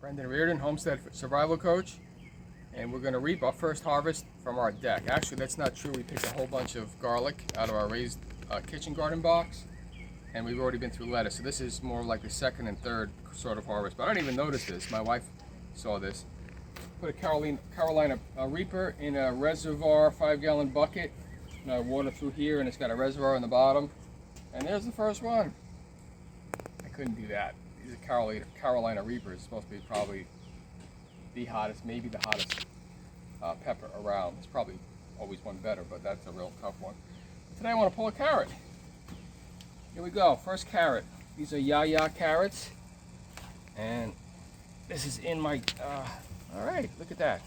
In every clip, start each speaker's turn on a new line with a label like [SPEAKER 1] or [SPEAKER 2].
[SPEAKER 1] Brendan Reardon, Homestead Survival Coach, and we're going to reap our first harvest from our deck. Actually, that's not true. We picked a whole bunch of garlic out of our raised kitchen garden box, and we've already been through lettuce. So this is more like the second and third sort of harvest. But I didn't even notice this. My wife saw this. Put a Carolina Reaper in a reservoir 5-gallon bucket. And I water through here, and it's got a reservoir on the bottom. And there's the first one. I couldn't do that. These are Carolina Reapers. It's supposed to be probably the hottest, maybe the hottest pepper around. There's probably always one better, but that's a real tough one. Today I want to pull a carrot. Here we go, first carrot. These are ya carrots. And this is in my, all right, look at that.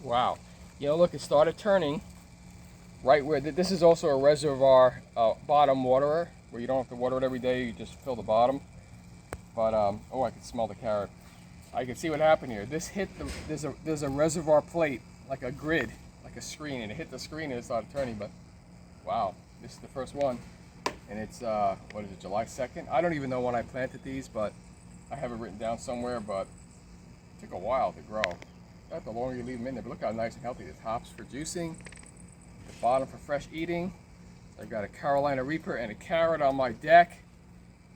[SPEAKER 1] Wow. You know, look, it started turning right where, this is also a reservoir bottom waterer, where you don't have to water it every day, you just fill the bottom. But, oh, I can smell the carrot. I can see what happened here. This hit there's a reservoir plate, like a grid, like a screen, and it hit the screen and it started turning, but wow, this is the first one. And it's, what is it, July 2nd? I don't even know when I planted these, but I have it written down somewhere, but it took a while to grow. The longer you leave them in there, but look how nice and healthy. The top's for juicing, the bottom for fresh eating. I've got a Carolina Reaper and a carrot on my deck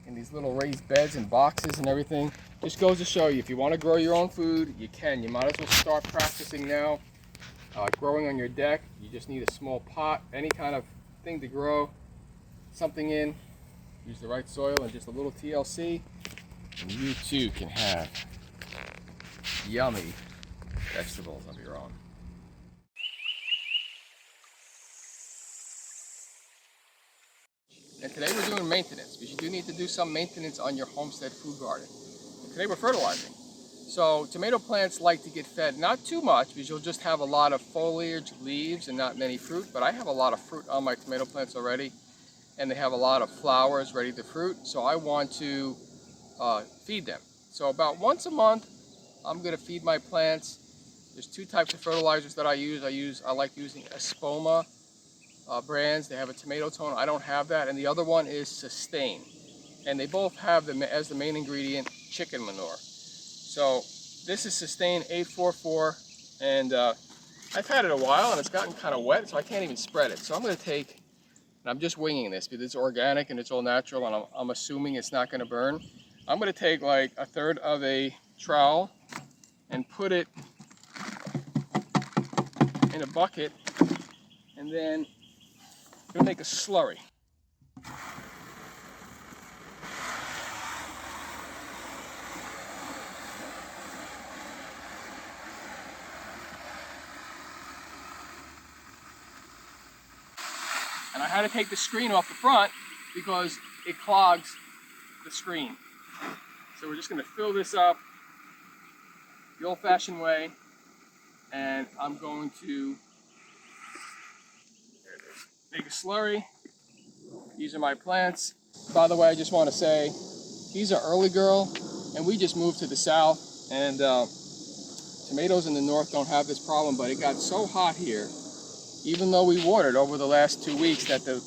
[SPEAKER 1] in these little raised beds and boxes and everything. Just goes to show you, if you want to grow your own food, you can. You might as well start practicing now. Growing on your deck, you just need a small pot, any kind of thing to grow something in. Use the right soil and just a little TLC, and you too can have yummy vegetables of your own. And today we're doing maintenance, because you do need to do some maintenance on your homestead food garden. And today we're fertilizing. So tomato plants like to get fed, not too much, because you'll just have a lot of foliage, leaves, and not many fruit. But I have a lot of fruit on my tomato plants already, and they have a lot of flowers ready to fruit. So I want to feed them. So about once a month, I'm going to feed my plants. There's two types of fertilizers that I use. I like using Espoma brands. They have a tomato tone. I don't have that. And the other one is Sustain. And they both have, as the main ingredient, chicken manure. So this is Sustain 844. And I've had it a while, and it's gotten kind of wet, so I can't even spread it. So I'm going to take, and I'm just winging this because it's organic and it's all natural, and I'm assuming it's not going to burn. I'm going to take like a third of a trowel and put it in a bucket, and then I'm going to make a slurry. And I had to take the screen off the front because it clogs the screen. So we're just going to fill this up the old-fashioned way, and I'm going to make a slurry. These are my plants. By the way, I just want to say, these are early girl, and we just moved to the south, and tomatoes in the north don't have this problem, but it got so hot here, even though we watered over the last 2 weeks, that the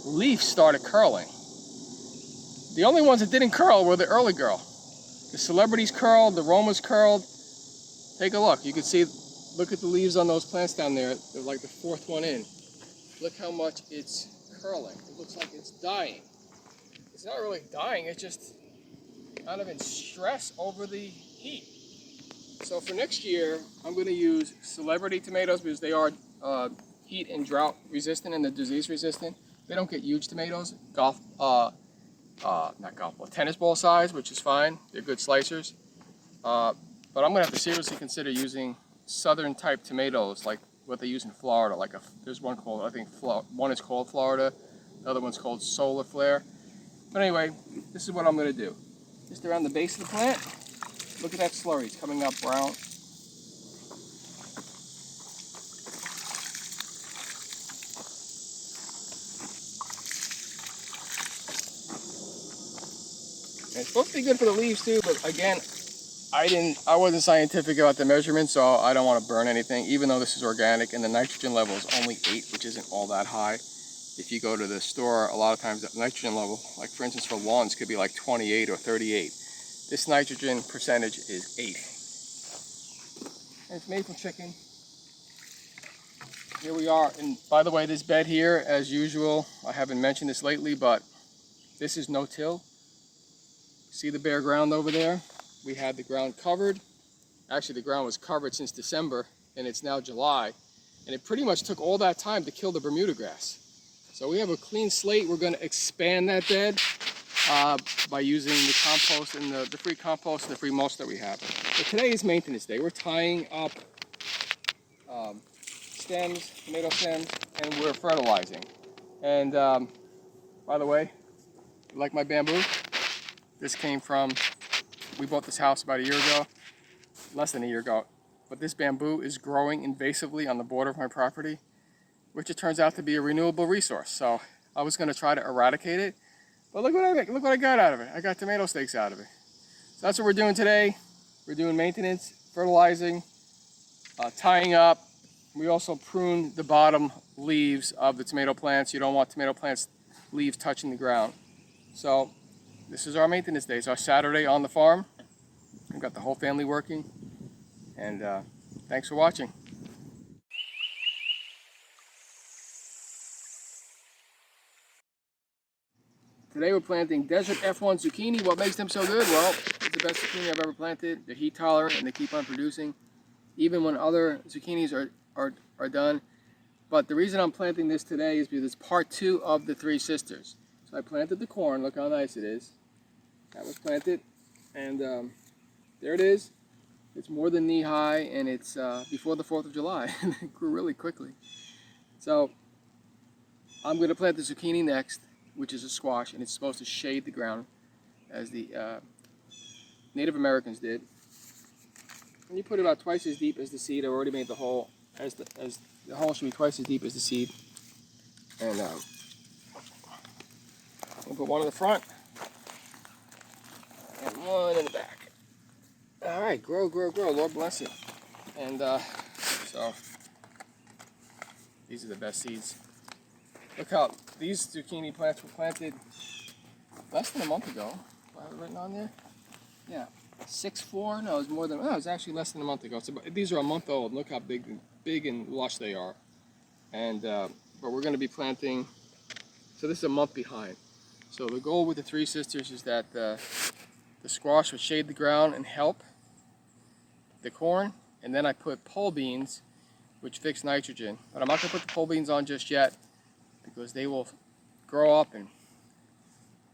[SPEAKER 1] leaves started curling. The only ones that didn't curl were the early girl. The celebrities curled, the Romas curled. Take a look. You can see, look at the leaves on those plants down there. They're like the fourth one in. Look how much it's curling. It looks like it's dying. It's not really dying, it's just kind of in stress over the heat. So for next year, I'm going to use celebrity tomatoes because they are heat and drought resistant and the disease resistant. They don't get huge tomatoes, tennis ball size, which is fine. They're good slicers. But I'm going to have to seriously consider using southern type tomatoes like what they use in Florida. There's one called, I think one is called Florida, the other one's called Solar Flare. But anyway, this is what I'm going to do. Just around the base of the plant, look at that slurry, it's coming up brown. And it's supposed to be good for the leaves too, but again, I wasn't scientific about the measurement, so I don't want to burn anything, even though this is organic, and the nitrogen level is only 8, which isn't all that high. If you go to the store, a lot of times the nitrogen level, like for instance for lawns, could be like 28 or 38. This nitrogen percentage is 8. and it's made from chicken. Here we are, and by the way, this bed here, as usual, I haven't mentioned this lately, but this is no-till. See the bare ground over there? We had the ground covered. Actually, the ground was covered since December, and it's now July. And it pretty much took all that time to kill the Bermuda grass. So we have a clean slate. We're going to expand that bed by using the compost and the free compost and the free mulch that we have. But today is maintenance day. We're tying up stems, tomato stems, and we're fertilizing. And by the way, you like my bamboo? This came from, we bought this house about a year ago, less than a year ago. But this bamboo is growing invasively on the border of my property, which it turns out to be a renewable resource. So I was going to try to eradicate it, but look what I got out of it. I got tomato stakes out of it. So that's what we're doing today. We're doing maintenance, fertilizing, tying up. We also pruned the bottom leaves of the tomato plants. You don't want tomato plants leaves touching the ground. So this is our maintenance day. It's our Saturday on the farm. We've got the whole family working. And thanks for watching. Today we're planting Desert F1 zucchini. What makes them so good? Well, it's the best zucchini I've ever planted. They're heat tolerant and they keep on producing, even when other zucchinis are done. But the reason I'm planting this today is because it's part 2 of the 3 sisters. So I planted the corn. Look how nice it is. That was planted, and there it is. It's more than knee high, and it's before the 4th of July. It grew really quickly. So I'm going to plant the zucchini next, which is a squash, and it's supposed to shade the ground as the Native Americans did. And you put it about twice as deep as the seed. I already made the hole, as the hole should be twice as deep as the seed. And we'll put one in the front and one in the back. All right, grow, grow, grow. Lord bless it. And so these are the best seeds. Look how these zucchini plants were planted less than a month ago. Do I have it written on there? Yeah, 6'4". No, it was more than. No, it was actually less than a month ago. So these are a month old. Look how big and lush they are. And but we're going to be planting. So this is a month behind. So the goal with the 3 sisters is that the squash would shade the ground and help the corn, and then I put pole beans, which fix nitrogen. But I'm not going to put the pole beans on just yet because they will grow up and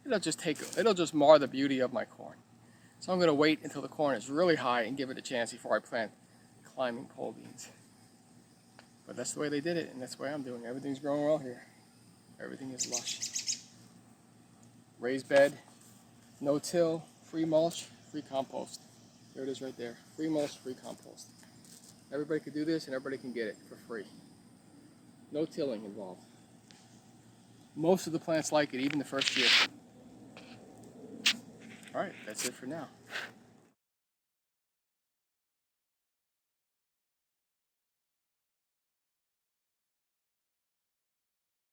[SPEAKER 1] it'll just mar the beauty of my corn. So I'm going to wait until the corn is really high and give it a chance before I plant climbing pole beans. But that's the way they did it, and that's the way I'm doing it. Everything's growing well here. Everything is lush. Raised bed, no till, free mulch, free compost. There it is right there. Free mulch, free compost. Everybody can do this and everybody can get it for free. No tilling involved. Most of the plants like it, even the first year. All right, that's it for now.